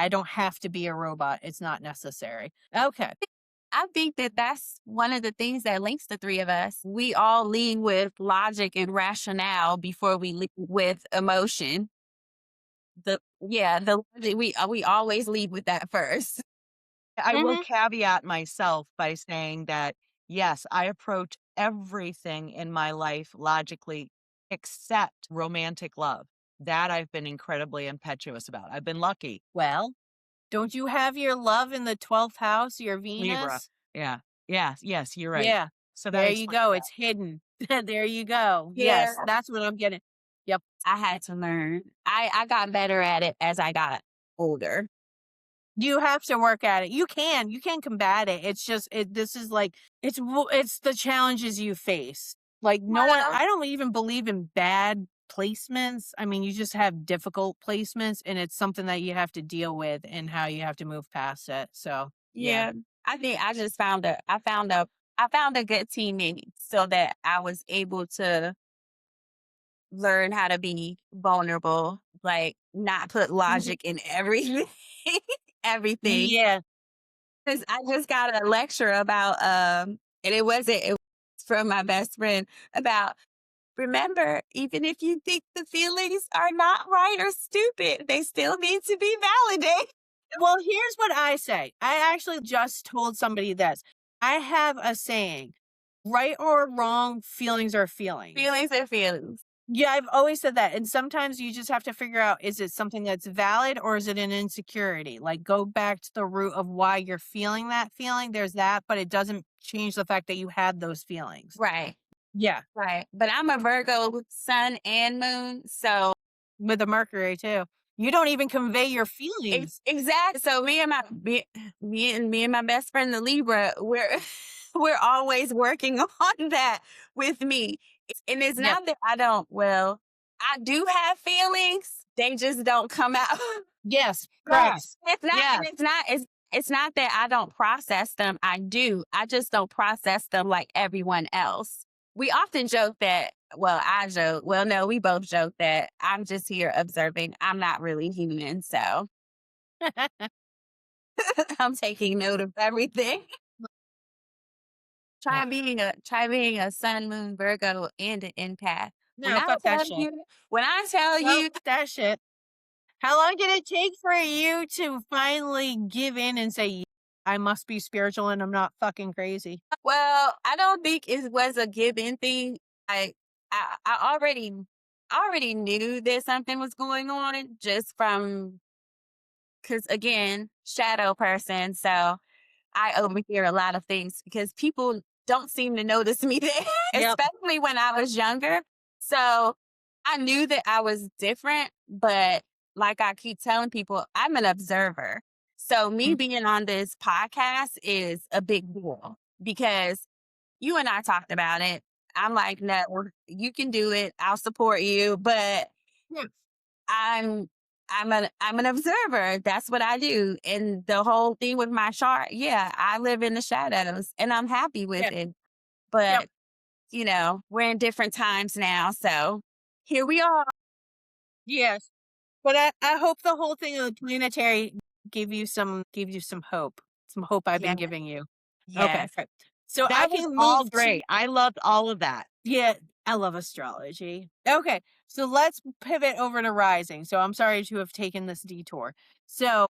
don't have to be a robot. It's not necessary. Okay. I think that that's one of the things that links the three of us. We all lead with logic and rationale before we lead with emotion. The logic, we always lead with that first. I will Mhm. caveat myself by saying that, yes, I approach everything in my life logically except romantic love. That I've been incredibly impetuous about. I've been lucky. Well, don't you have your love in the 12th house, your Libra. Venus? Yeah. Yeah. Yes, you're right. Yeah. So that There you explains go. that. It's hidden. There you go. Yeah. Yes, that's what I'm getting. Yep. I had to learn. I got better at it as I got older. You have to work at it. You can combat it. It's just this is like it's the challenges you face. Like no one Well, I don't even believe in bad placements. I mean, you just have difficult placements and it's something that you have to deal with and how you have to move past it. So, yeah. yeah. I think I just I found a good teammate so that I was able to learn how to be vulnerable, like not put Mhm. logic in everything. Everything. Yeah. 'Cause I just got a lecture about and it was from my best friend about remember, even if you think the feelings are not right or stupid, they still need to be validated. Well, here's what I say. I actually just told somebody this. I have a saying, right or wrong, feelings are feelings. Feelings are feelings. Yeah, I've always said that. And sometimes you just have to figure out, is it something that's valid or is it an insecurity? Like go back to the root of why you're feeling that feeling. There's that, but it doesn't change the fact that you had those feelings. Right. Yeah. Right. But I'm a Virgo sun and moon. So With the Mercury too. You don't even convey your feelings. exactly. So me and my best friend, the Libra, we're we're always working on that with me. And it's Yep. not that I do have feelings. They just don't come out. Yes. Correct. Yes. It's not, Yeah. and it's not that I don't process them. I do. I just don't process them like everyone else. We often joke that, I joke, no, we both joke that I'm just here observing. I'm not really human. So I'm taking note of everything. Try being a sun, moon, Virgo, and an empath. When No, I fuck that tell shit. you, when I tell No, you, fuck that shit. How long did it take for you to finally give in and say, I must be spiritual and I'm not fucking crazy. Well, I don't think it was a given thing. I already knew that something was going on just from because again, shadow person. So I overhear a lot of things because people don't seem to notice me there, Yep. especially when I was younger. So I knew that I was different, but like I keep telling people, I'm an observer. So me Mm. being on this podcast is a big deal because you and I talked about it. I'm like, no, you can do it. I'll support you, but Yeah. I'm I'm an observer. That's what I do. And the whole thing with my chart, yeah, I live in the shadows and I'm happy with Yep. it. Yep. But, we're in different times now. So here we are. Yes. But I hope the whole thing of the planetary gave you some hope. Some hope I've been Yeah. giving you. Okay. Yes. So I That was can all move to great. I loved all of that. yeah, I love astrology. Okay. So let's pivot over to rising. So I'm sorry to have taken this detour. So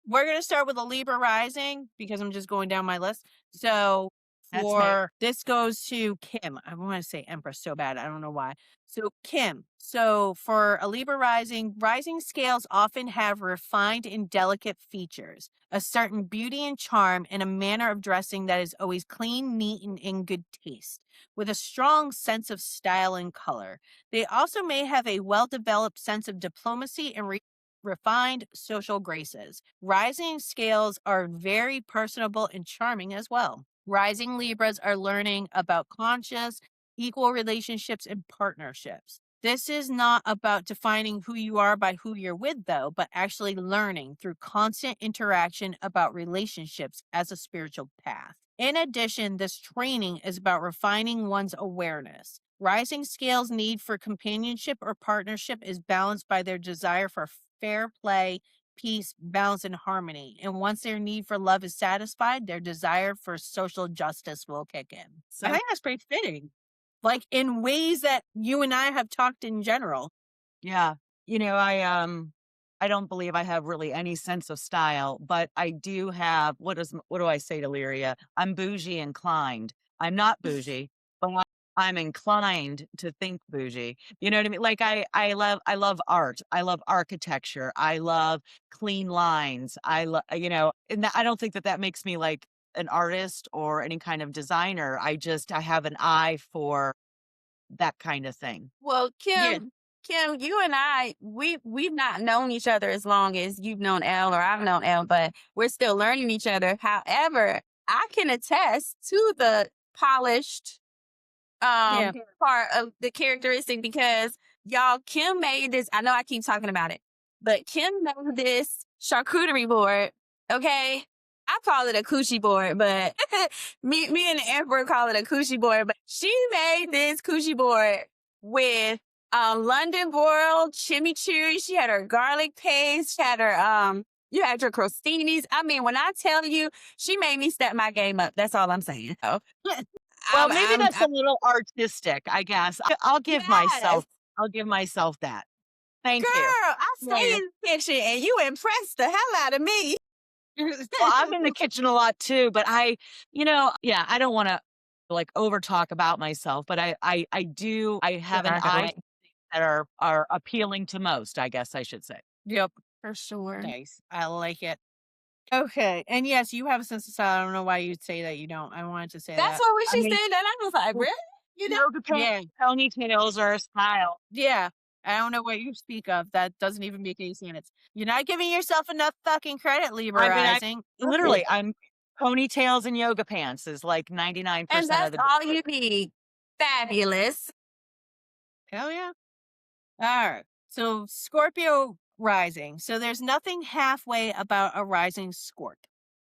we're going to start with a Libra rising because I'm just going down my list. So That's me. for this goes to Kim. I want to say Empress so bad. I don't know why. So Kim. So for a Libra rising, rising scales often have refined and delicate features, a certain beauty and charm, and a manner of dressing that is always clean, neat, and in good taste, with a strong sense of style and color. They also may have a well-developed sense of diplomacy and refined social graces. Rising scales are very personable and charming as well. Rising Libras are learning about conscious, equal relationships and partnerships. This is not about defining who you are by who you're with, though, but actually learning through constant interaction about relationships as a spiritual path. In addition, this training is about refining one's awareness. Rising scales' need for companionship or partnership is balanced by their desire for fair play, peace, balance, and harmony. And once their need for love is satisfied, their desire for social justice will kick in. I So think that's pretty fitting. Like in ways that you and I have talked in general. Yeah. I don't believe I have really any sense of style, but I do have what do I say to Lyria? I'm bougie inclined. I'm not bougie, but I'm inclined to think bougie. You know what I mean? Like I love art. I love architecture. I love clean lines. And I don't think that that makes me like an artist or any kind of designer. I have an eye for that kind of thing. well, Yeah. Kim, you and I, we've not known each other as long as you've known Elle or I've known Elle, but we're still learning each other. However, I can attest to the polished Yeah. part of the characteristic because y'all, Kim made this. I know I keep talking about it, but Kim made this charcuterie board. Okay. I call it a coochie board, but me and the Emperor call it a coochie board. But she made this coochie board with London broiled chimichurri. She had her garlic paste. She had her you had your crostinis. I mean, when I tell you, she made me step my game up. That's all I'm saying. So, Well, I'm, maybe I'm, that's a little artistic, I guess. I'll give yes. myself I'll give myself that. Thank you. Girl, I stay Yeah. in the kitchen and you impressed the hell out of me. Well, I'm in the kitchen a lot too, but yeah, I don't wanna, like, over talk about myself, but I have an Yeah, eye girl. that are appealing to most, I guess I should say. Yep. For sure. Nice. I like it. Okay. And yes, you have a sense of style. I don't know why you'd say that you don't. I wanted to say That's that. what when I she mean, said that, I was like, really? You know? Yoga yeah. pants, ponytails are a style. Yeah. I don't know what you speak of. That doesn't even make any sense. You're not giving yourself enough fucking credit, Libra I mean, rising. I'm ponytails and yoga pants is like And 99% of that's the all you need. Fabulous. Hell yeah. All right. So Scorpio rising. So there's nothing halfway about a rising Scorp.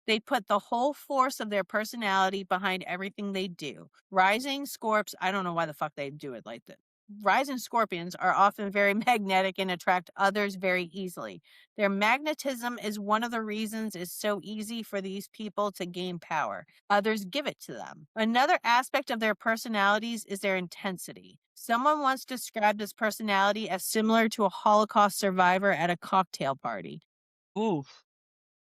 They put the whole force of their personality behind everything they do. Rising Scorps, I don't know why the fuck they do it like that. Rising Scorpions are often very magnetic and attract others very easily. Their magnetism is one of the reasons it's so easy for these people to gain power. Others give it to them. Another aspect of their personalities is their intensity. Someone once described this personality as similar to a Holocaust survivor at a cocktail party. Oof.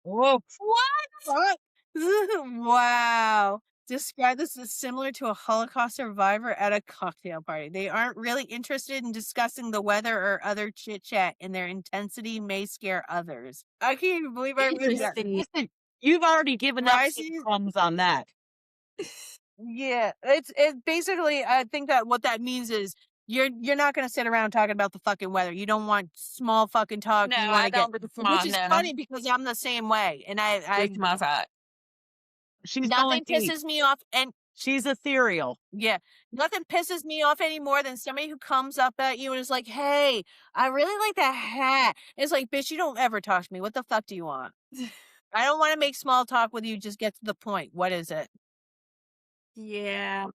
Oof. What? What? Wow. Describe this as similar to a Holocaust survivor at a cocktail party. They aren't really interested in discussing the weather or other chit chat, and their intensity may scare others. I can't even believe I read that. Interesting. Listen, you've already given up some Rising, crumbs on that. yeah, it's basically. I think that what that means is you're not gonna sit around talking about the fucking weather. You don't want small fucking talk. No, You want I to get, don't with the which small. is No, funny because I'm the same way, and I with small talk. She's going nothing deep. pisses me off, and She's ethereal. yeah, nothing pisses me off anymore than somebody who comes up at you and is like, "Hey, I really like that hat." It's like, bitch, you don't ever talk to me. What the fuck do you want? I don't want to make small talk with you. Just get to the point. What is it? Yeah.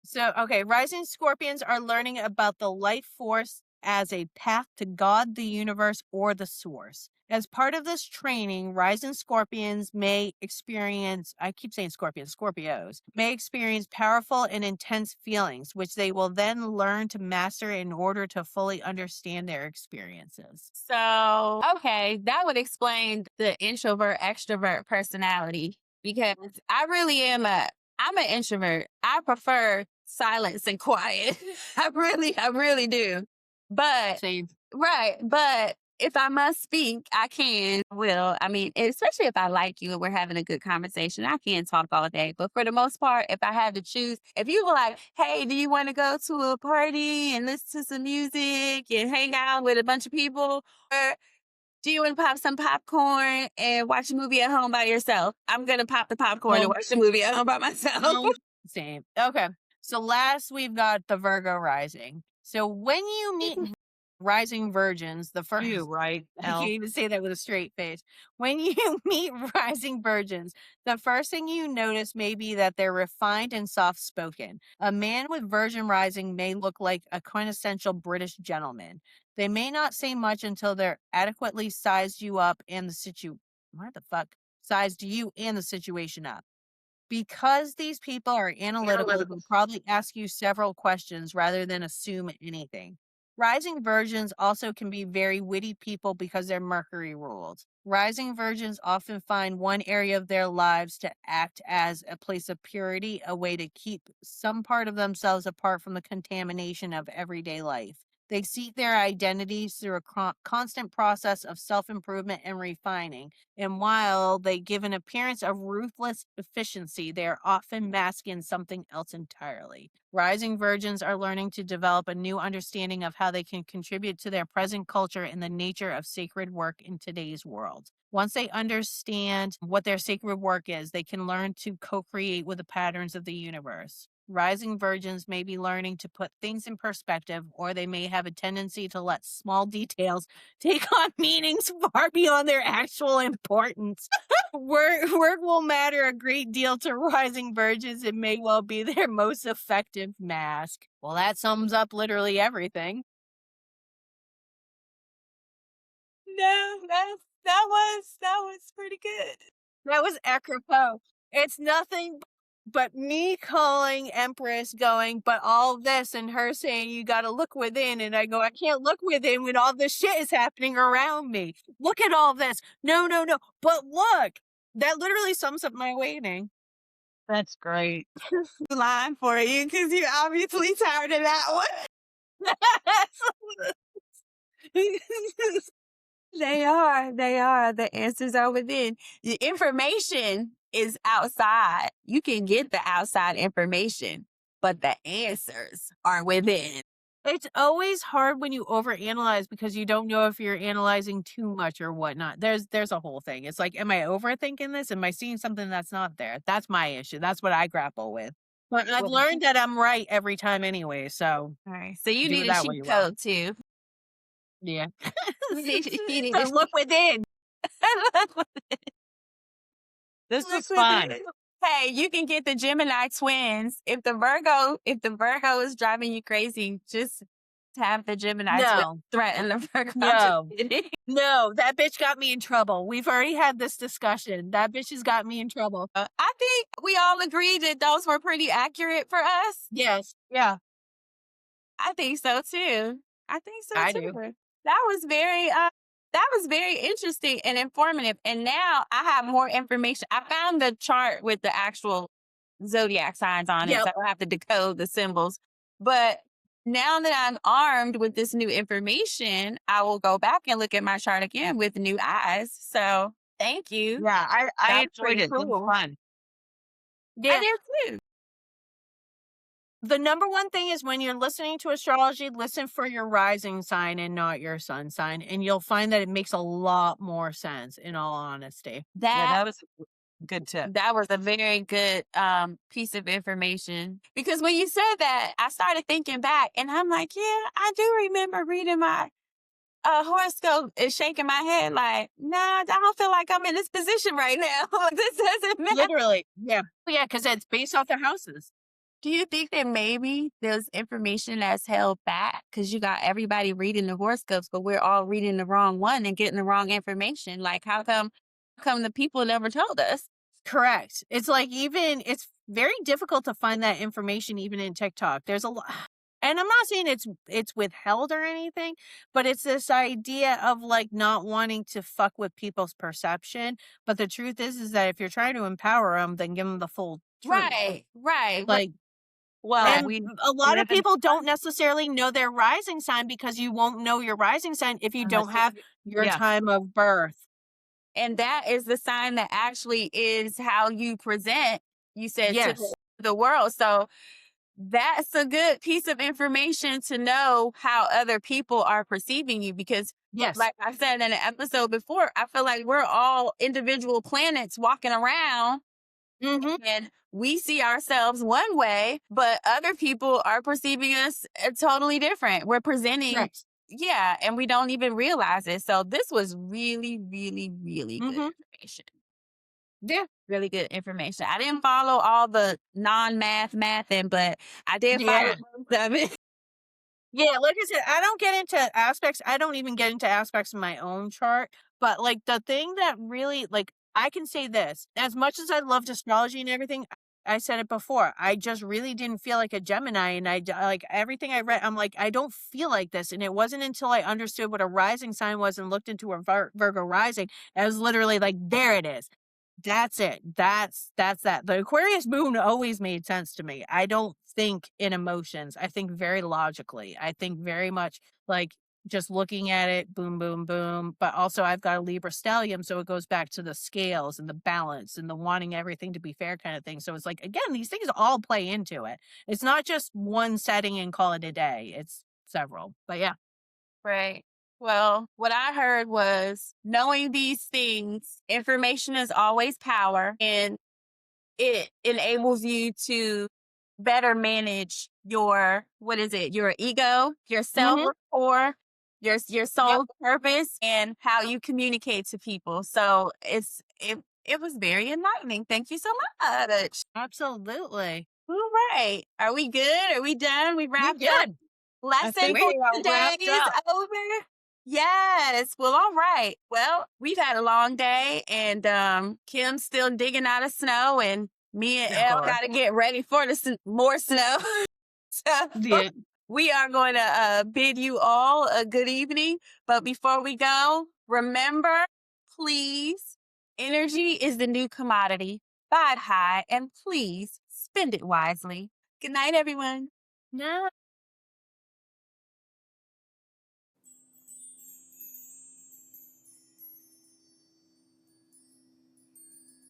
So, okay, rising scorpions are learning about the life force as a path to God, the universe, or the source. As part of this training, rising scorpions may experience, I keep saying scorpions, Scorpios, may experience powerful and intense feelings, which they will then learn to master in order to fully understand their experiences. So, okay, that would explain the introvert extrovert personality because I'm an introvert. I prefer silence and quiet. I really do. But Same. right, but if I must speak, I can. Will. I mean, especially if I like you and we're having a good conversation, I can talk all day. But for the most part, if I had to choose, if you were like, "Hey, do you want to go to a party and listen to some music and hang out with a bunch of people, or do you want to pop some popcorn and watch a movie at home by yourself?" I'm gonna pop the popcorn and Well, watch the movie at home by myself. well, same. Okay. So last we've got the Virgo rising. So when you meet rising virgins, the first You, right, I can't Elle? even say that with a straight face. When you meet rising virgins, the first thing you notice may be that they're refined and soft spoken. A man with virgin rising may look like a quintessential British gentleman. They may not say much until they're adequately sized you up and the what the fuck? Sized you and the situation up. Because these people are analytical, they'll probably ask you several questions rather than assume anything. Rising virgins also can be very witty people because they're Mercury ruled. Rising virgins often find one area of their lives to act as a place of purity, a way to keep some part of themselves apart from the contamination of everyday life. They seek their identities through a constant process of self improvement and refining. And while they give an appearance of ruthless efficiency, they are often masking something else entirely. Rising virgins are learning to develop a new understanding of how they can contribute to their present culture and the nature of sacred work in today's world. Once they understand what their sacred work is, they can learn to co create with the patterns of the universe. Rising virgins may be learning to put things in perspective, or they may have a tendency to let small details take on meanings far beyond their actual importance. Work will matter a great deal to rising virgins. It may well be their most effective mask. Well, that sums up literally everything. No, that was pretty good. That was apropos. It's nothing but me calling Empress going, but all this, and her saying, you got to look within. And I go, I can't look within when all this shit is happening around me. Look at all this. No, no, no. But look, that literally sums up my waiting. That's great. Line for you because you're obviously tired of that one. They are. They are. The answers are within. The information is outside. You can get the outside information, but the answers are within. It's always hard when you overanalyze because you don't know if you're analyzing too much or whatnot. There's a whole thing. It's like, am I overthinking this? Am I seeing something that's not there? That's my issue. That's what I grapple with. But I've learned that I'm right every time anyway. So All right. So you do need with a that what cheat you will. code too. Yeah. You need So to look within. This look was fun. within. Hey, you can get the Gemini twins. If the Virgo is driving you crazy, just have the Gemini twins No, threaten the Virgo. no, no. That bitch got me in trouble. We've already had this discussion. That bitch has got me in trouble. I think we all agreed that those were pretty accurate for us. Yes. Yeah. I think so too. I think so I too. do. That was very that was very interesting and informative. And now I have more information. I found the chart with the actual zodiac signs on it, Yep. so I don't have to decode the symbols. But now that I'm armed with this new information, I will go back and look at my chart again with new eyes. So thank you. Yeah, I That's enjoyed pretty it. It was cool. fun. I Yeah. did too. The number one thing is when you're listening to astrology, listen for your rising sign and not your sun sign, and you'll find that it makes a lot more sense, in all honesty. Yeah, That that was a good tip. that was a very good piece of information, because when you said that, I started thinking back, and I'm like, yeah, I do remember reading my horoscope and shaking my head like, nah, I don't feel like I'm in this position right now. This doesn't matter. Literally. Yeah. Yeah, because it's based off their houses. Do you think that maybe there's information that's held back because you got everybody reading the horoscopes, but we're all reading the wrong one and getting the wrong information? Like, how come the people never told us? Correct. It's like even it's very difficult to find that information even in TikTok. There's a lot, and I'm not saying it's withheld or anything, but it's this idea of like not wanting to fuck with people's perception. But the truth is that if you're trying to empower them, then give them the full truth. Right, right, right. Like, Well, and we a lot of live in people don't necessarily know their rising sign because you won't know your rising sign if you unless don't have your yeah, time of birth. And that is the sign that actually is how you present, you said, to Yes. the world. So that's a good piece of information to know how other people are perceiving you, because Yes. like I said in an episode before, I feel like we're all individual planets walking around, Mm-hmm. and we see ourselves one way, but other people are perceiving us totally different. We're presenting, Correct. yeah, and we don't even realize it. So this was really, really, really good Mm-hmm. information. Yeah. Really good information. I didn't follow all the mathing, but I did follow Yeah. most of it. Yeah, like I said, I don't get into aspects I don't even get into aspects of my own chart, but, like, the thing that really like, I can say this, as much as I loved astrology and everything, I said it before, I just really didn't feel like a Gemini, and like, everything I read, I'm like, "I don't feel like this," and it wasn't until I understood what a rising sign was and looked into a Virgo rising, I was literally like, "There it is. That's it. That's that." The Aquarius moon always made sense to me. I don't think in emotions. I think very logically. I think very much like just looking at it, boom, boom, boom. But also I've got a Libra stellium, so it goes back to the scales and the balance and the wanting everything to be fair kind of thing. So it's like again, these things all play into it. It's not just one setting and call it a day. It's several. But yeah. Right. Well, what I heard was, knowing these things, information is always power, and it enables you to better manage your, what is it, your ego, your self Mhm. rapport, your Yep. soul purpose, and how you communicate to people. So it was very enlightening. Thank you so much. Absolutely. All right. Are we good? Are we done? We You're wrapped up. good. I Lesson think for we are today wrapped is up. over. Yes. Well, all right. Well, we've had a long day, and Kim's still digging out of snow, and me and Oh, Elle God. got to get ready for the more snow. So Yeah. we are going to bid you all a good evening. But before we go, remember, please, energy is the new commodity. Buy it high, and please spend it wisely. Good night, everyone. No.